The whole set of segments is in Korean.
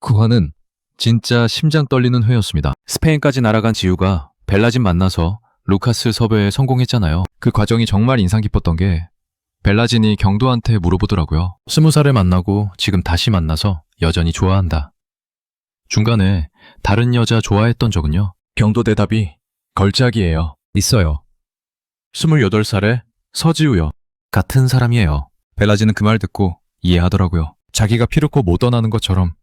그 화는 진짜 심장 떨리는 회였습니다. 스페인까지 날아간 지우가 벨라진 만나서 루카스 섭외에 성공했잖아요. 그 과정이 정말 인상 깊었던 게 벨라진이 경도한테 물어보더라고요. 20살에 만나고 지금 다시 만나서 여전히 좋아한다. 중간에 다른 여자 좋아했던 적은요? 경도 대답이 걸작이에요. 있어요. 28살에 서지우요. 같은 사람이에요. 벨라진은 그 말 듣고 이해하더라고요. 자기가 피르코 못 떠나는 것처럼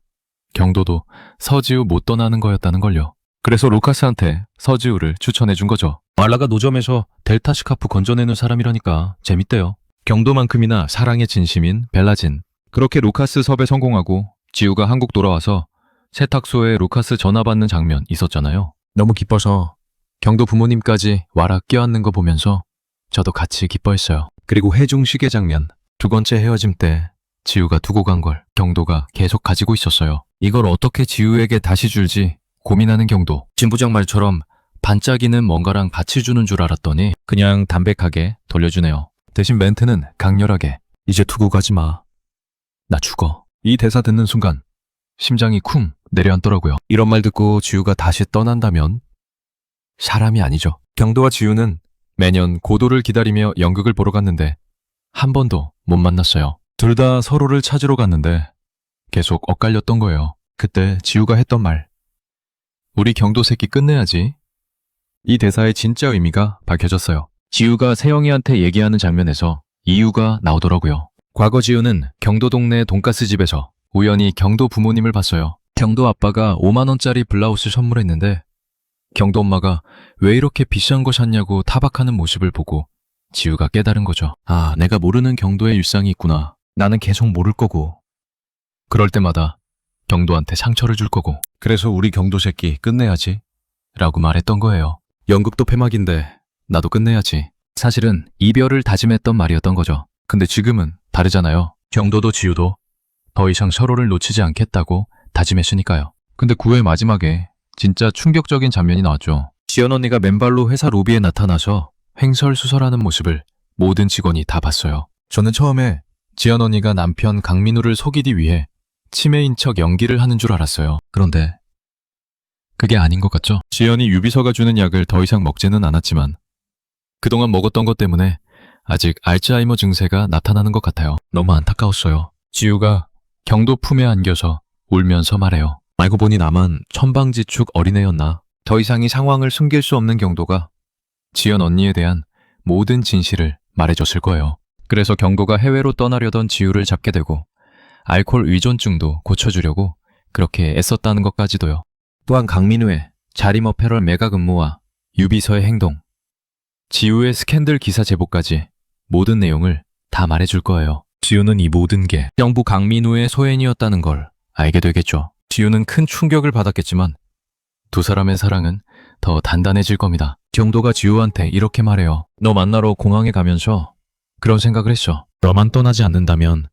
경도도 서지우 못 떠나는 거였다는 걸요. 그래서 루카스한테 서지우를 추천해 준 거죠. 말라가 노점에서 델타 스카프 건져내는 사람이라니까 재밌대요. 경도만큼이나 사랑의 진심인 벨라진. 그렇게 루카스 섭외 성공하고 지우가 한국 돌아와서 세탁소에 루카스 전화 받는 장면 있었잖아요. 너무 기뻐서 경도 부모님까지 와락 껴안는 거 보면서 저도 같이 기뻐했어요. 그리고 회중 시계 장면. 두 번째 헤어짐 때 지우가 두고 간 걸 경도가 계속 가지고 있었어요. 이걸 어떻게 지우에게 다시 줄지 고민하는 경도. 진부장 말처럼 반짝이는 뭔가랑 같이 주는 줄 알았더니 그냥 담백하게 돌려주네요. 대신 멘트는 강렬하게 이제 두고 가지 마. 나 죽어. 이 대사 듣는 순간 심장이 쿵 내려앉더라고요. 이런 말 듣고 지우가 다시 떠난다면 사람이 아니죠. 경도와 지우는 매년 고도를 기다리며 연극을 보러 갔는데 한 번도 못 만났어요. 둘 다 서로를 찾으러 갔는데 계속 엇갈렸던 거예요. 그때 지우가 했던 말. 우리 경도 새끼 끝내야지. 이 대사의 진짜 의미가 밝혀졌어요. 지우가 세영이한테 얘기하는 장면에서 이유가 나오더라고요. 과거 지우는 경도 동네 돈가스 집에서 우연히 경도 부모님을 봤어요. 경도 아빠가 5만 원짜리 블라우스 선물했는데 경도 엄마가 왜 이렇게 비싼 거 샀냐고 타박하는 모습을 보고 지우가 깨달은 거죠. 아, 내가 모르는 경도의 일상이 있구나. 나는 계속 모를 거고. 그럴 때마다 경도한테 상처를 줄 거고. 그래서 우리 경도 새끼 끝내야지 라고 말했던 거예요. 연극도 폐막인데 나도 끝내야지. 사실은 이별을 다짐했던 말이었던 거죠. 근데 지금은 다르잖아요. 경도도 지우도 더 이상 서로를 놓치지 않겠다고 다짐했으니까요. 근데 9회 마지막에 진짜 충격적인 장면이 나왔죠. 지연 언니가 맨발로 회사 로비에 나타나서 횡설수설하는 모습을 모든 직원이 다 봤어요. 저는 처음에 지연 언니가 남편 강민우를 속이기 위해 치매인 척 연기를 하는 줄 알았어요. 그런데 그게 아닌 것 같죠? 지연이 유비서가 주는 약을 더 이상 먹지는 않았지만 그동안 먹었던 것 때문에 아직 알츠하이머 증세가 나타나는 것 같아요. 너무 안타까웠어요. 지우가 경도 품에 안겨서 울면서 말해요. 알고 보니 나만 천방지축 어린애였나. 더 이상 이 상황을 숨길 수 없는 경도가 지연 언니에 대한 모든 진실을 말해줬을 거예요. 그래서 경도가 해외로 떠나려던 지우를 잡게 되고 알코올 의존증도 고쳐주려고 그렇게 애썼다는 것까지도요. 또한 강민우의 자리머 패럴 메가 근무와 유비서의 행동, 지우의 스캔들 기사 제보까지 모든 내용을 다 말해줄 거예요. 지우는 이 모든 게 영부 강민우의 소행이었다는 걸 알게 되겠죠. 지우는 큰 충격을 받았겠지만 두 사람의 사랑은 더 단단해질 겁니다. 경도가 지우한테 이렇게 말해요. 너 만나러 공항에 가면서 그런 생각을 했어. 너만 떠나지 않는다면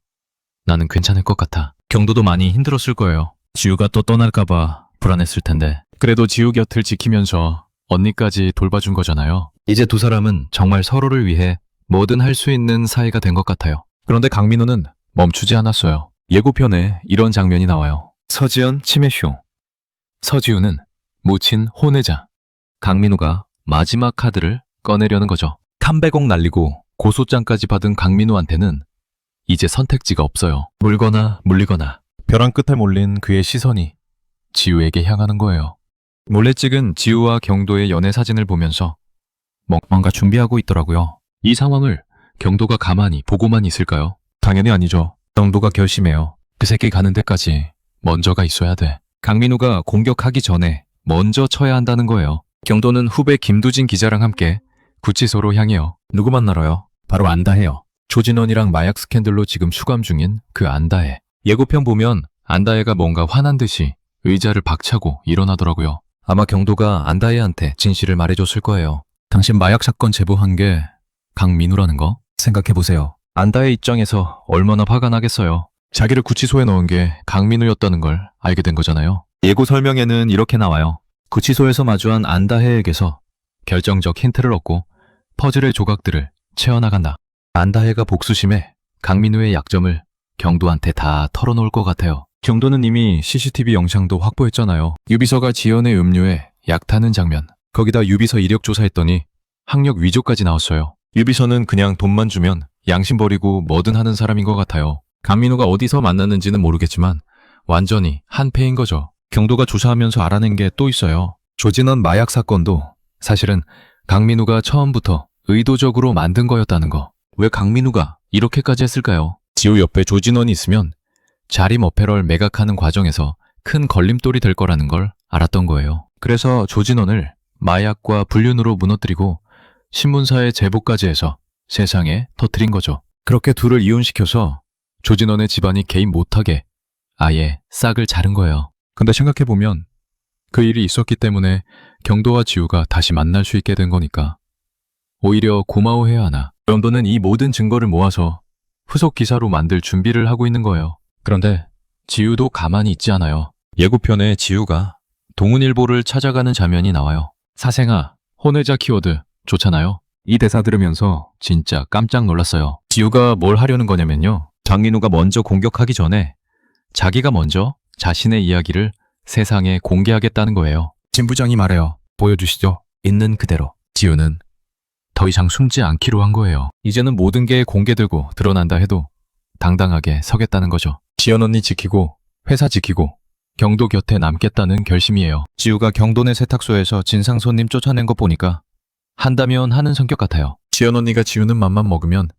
나는 괜찮을 것 같아. 경도도 많이 힘들었을 거예요. 지우가 또 떠날까봐 불안했을 텐데. 그래도 지우 곁을 지키면서 언니까지 돌봐준 거잖아요. 이제 두 사람은 정말 서로를 위해 뭐든 할 수 있는 사이가 된 것 같아요. 그런데 강민우는 멈추지 않았어요. 예고편에 이런 장면이 나와요. 서지연 치매쇼. 서지우는 모친 혼외자. 강민우가 마지막 카드를 꺼내려는 거죠. 탐배곡 날리고 고소장까지 받은 강민우한테는 이제 선택지가 없어요. 물거나 물리거나. 벼랑 끝에 몰린 그의 시선이 지우에게 향하는 거예요. 몰래 찍은 지우와 경도의 연애 사진을 보면서 뭔가 준비하고 있더라고요. 이 상황을 경도가 가만히 보고만 있을까요? 당연히 아니죠. 경도가 결심해요. 그 새끼 가는 데까지 먼저가 있어야 돼. 강민우가 공격하기 전에 먼저 쳐야 한다는 거예요. 경도는 후배 김두진 기자랑 함께 구치소로 향해요. 누구 만나러요? 바로 안다혜요. 조진원이랑 마약 스캔들로 지금 수감 중인 그 안다혜. 예고편 보면 안다혜가 뭔가 화난 듯이 의자를 박차고 일어나더라고요. 아마 경도가 안다혜한테 진실을 말해줬을 거예요. 당신 마약 사건 제보한 게 강민우라는 거? 생각해보세요. 안다혜 입장에서 얼마나 화가 나겠어요. 자기를 구치소에 넣은 게 강민우였다는 걸 알게 된 거잖아요. 예고 설명에는 이렇게 나와요. 구치소에서 마주한 안다혜에게서 결정적 힌트를 얻고 퍼즐의 조각들을 채워나간다. 안다혜가 복수심에 강민우의 약점을 경도한테 다 털어놓을 것 같아요. 경도는 이미 CCTV 영상도 확보했잖아요. 유비서가 지연의 음료에 약 타는 장면. 거기다 유비서 이력 조사했더니 학력 위조까지 나왔어요. 유비서는 그냥 돈만 주면 양심 버리고 뭐든 하는 사람인 것 같아요. 강민우가 어디서 만났는지는 모르겠지만 완전히 한패인 거죠. 경도가 조사하면서 알아낸 게 또 있어요. 조진원 마약 사건도 사실은 강민우가 처음부터 의도적으로 만든 거였다는 거. 왜 강민우가 이렇게까지 했을까요? 지우 옆에 조진원이 있으면 자림 어페럴 매각하는 과정에서 큰 걸림돌이 될 거라는 걸 알았던 거예요. 그래서 조진원을 마약과 불륜으로 무너뜨리고 신문사에 제보까지 해서 세상에 터뜨린 거죠. 그렇게 둘을 이혼시켜서 조진원의 집안이 개입 못하게 아예 싹을 자른 거예요. 근데 생각해보면 그 일이 있었기 때문에 경도와 지우가 다시 만날 수 있게 된 거니까 오히려 고마워해야 하나. 경도는 이 모든 증거를 모아서 후속 기사로 만들 준비를 하고 있는 거예요. 그런데 지우도 가만히 있지 않아요. 예고편에 지우가 동훈일보를 찾아가는 장면이 나와요. 사생아, 혼외자 키워드 좋잖아요. 이 대사 들으면서 진짜 깜짝 놀랐어요. 지우가 뭘 하려는 거냐면요. 강민우가 먼저 공격하기 전에 자기가 먼저 자신의 이야기를 세상에 공개하겠다는 거예요. 진 부장이 말해요. 보여주시죠. 있는 그대로. 지우는 더 이상 숨지 않기로 한 거예요. 이제는 모든 게 공개되고 드러난다 해도 당당하게 서겠다는 거죠. 지연 언니 지키고 회사 지키고 경도 곁에 남겠다는 결심이에요. 지우가 경도네 세탁소에서 진상 손님 쫓아낸 거 보니까 한다면 하는 성격 같아요. 지연 언니가 지우는 맘만 먹으면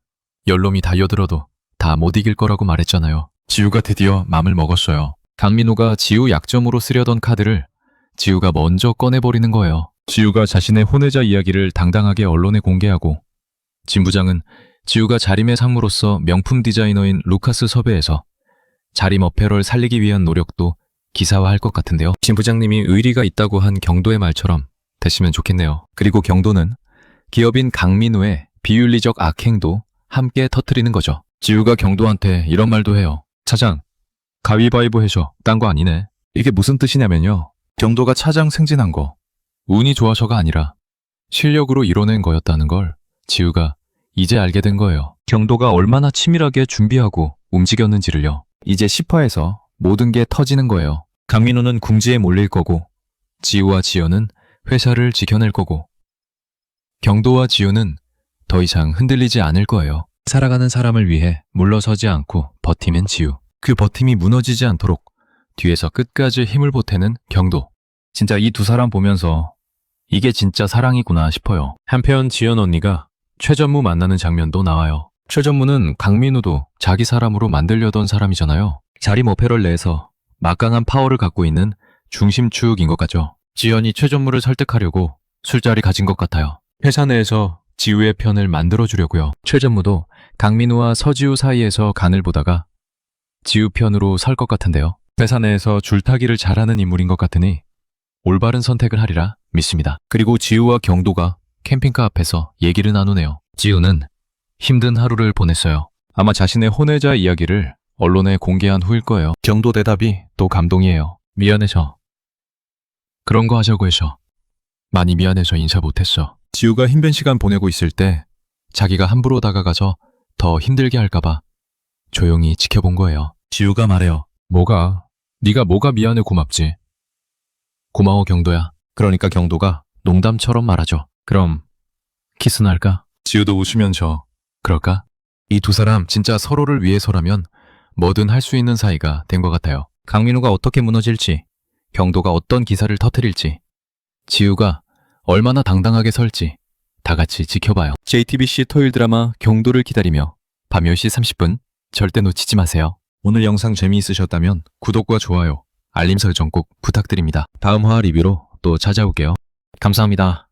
연놈이 달려들어도 다 못 이길 거라고 말했잖아요. 지우가 드디어 맘을 먹었어요. 강민우가 지우 약점으로 쓰려던 카드를 지우가 먼저 꺼내버리는 거예요. 지우가 자신의 혼외자 이야기를 당당하게 언론에 공개하고 진 부장은 지우가 자림의 상무로서 명품 디자이너인 루카스 섭외해서 자림 어페럴 살리기 위한 노력도 기사화할 것 같은데요. 진 부장님이 의리가 있다고 한 경도의 말처럼 됐으면 좋겠네요. 그리고 경도는 기업인 강민우의 비윤리적 악행도 함께 터뜨리는 거죠. 지우가 경도한테 이런 말도 해요. 차장, 가위바위보 해서 딴 거 아니네. 이게 무슨 뜻이냐면요. 경도가 차장 승진한 거 운이 좋아서가 아니라 실력으로 이뤄낸 거였다는 걸 지우가 이제 알게 된 거예요. 경도가 얼마나 치밀하게 준비하고 움직였는지를요. 이제 10화에서 모든 게 터지는 거예요. 강민우는 궁지에 몰릴 거고 지우와 지연은 회사를 지켜낼 거고 경도와 지우는 더 이상 흔들리지 않을 거예요. 살아가는 사람을 위해 물러서지 않고 버티는 지우. 그 버팀이 무너지지 않도록 뒤에서 끝까지 힘을 보태는 경도. 진짜 이 두 사람 보면서 이게 진짜 사랑이구나 싶어요. 한편 지연 언니가 최전무 만나는 장면도 나와요. 최전무는 강민우도 자기 사람으로 만들려던 사람이잖아요. 자림 어페럴 내에서 막강한 파워를 갖고 있는 중심축인 것 같죠. 지연이 최전무를 설득하려고 술자리 가진 것 같아요. 회사 내에서 지우의 편을 만들어주려고요. 최전무도 강민우와 서지우 사이에서 간을 보다가 지우 편으로 설 것 같은데요. 회사 내에서 줄타기를 잘하는 인물인 것 같으니 올바른 선택을 하리라 믿습니다. 그리고 지우와 경도가 캠핑카 앞에서 얘기를 나누네요. 지우는 힘든 하루를 보냈어요. 아마 자신의 혼외자 이야기를 언론에 공개한 후일 거예요. 경도 대답이 또 감동이에요. 미안해서. 그런 거 하자고 해서. 많이 미안해서 인사 못했어. 지우가 힘든 시간 보내고 있을 때 자기가 함부로 다가가서 더 힘들게 할까봐 조용히 지켜본 거예요. 지우가 말해요. 뭐가? 네가 뭐가 미안해 고맙지. 고마워 경도야. 그러니까 경도가 농담처럼 말하죠. 그럼 키스나 할까? 지우도 웃으면서 그럴까? 이 두 사람 진짜 서로를 위해서라면 뭐든 할 수 있는 사이가 된 것 같아요. 강민우가 어떻게 무너질지, 경도가 어떤 기사를 터뜨릴지, 지우가 얼마나 당당하게 설지 다 같이 지켜봐요. JTBC 토요일 드라마 경도를 기다리며 밤 10시 30분 절대 놓치지 마세요. 오늘 영상 재미있으셨다면 구독과 좋아요, 알림 설정 꼭 부탁드립니다. 다음 화 리뷰로 또 찾아올게요. 감사합니다.